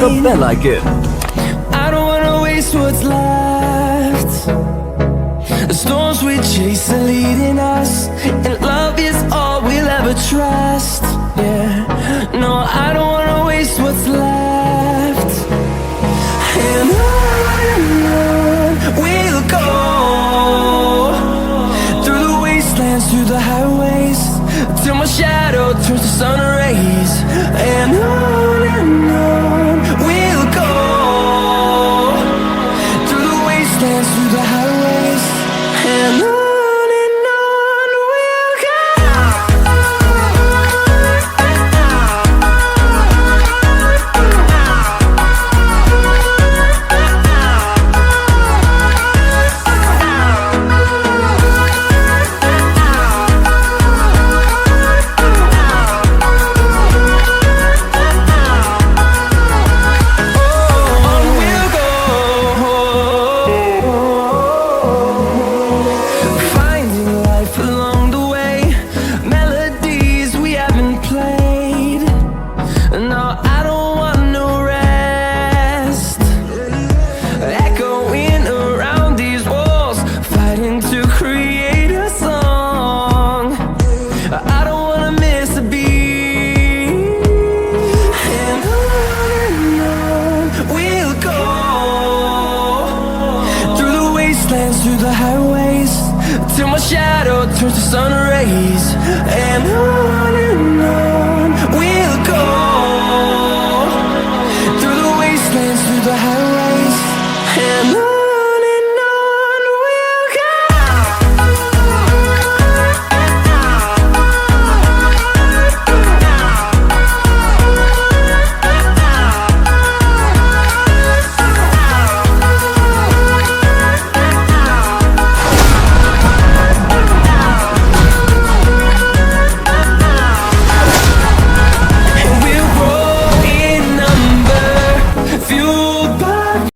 the bell icon. I don't wanna waste what's left. The storms we chase are leading us, and love is all we'll ever trust. Yeah, no, I don't wanna waste what's left. And on we'll go, through the wastelands, through the highways, till my shadow turns to sun rays. And on we'll go, through the wastelands, through the highways, and on we'll go. Through the highways, till my shadow turns to sun rays. And on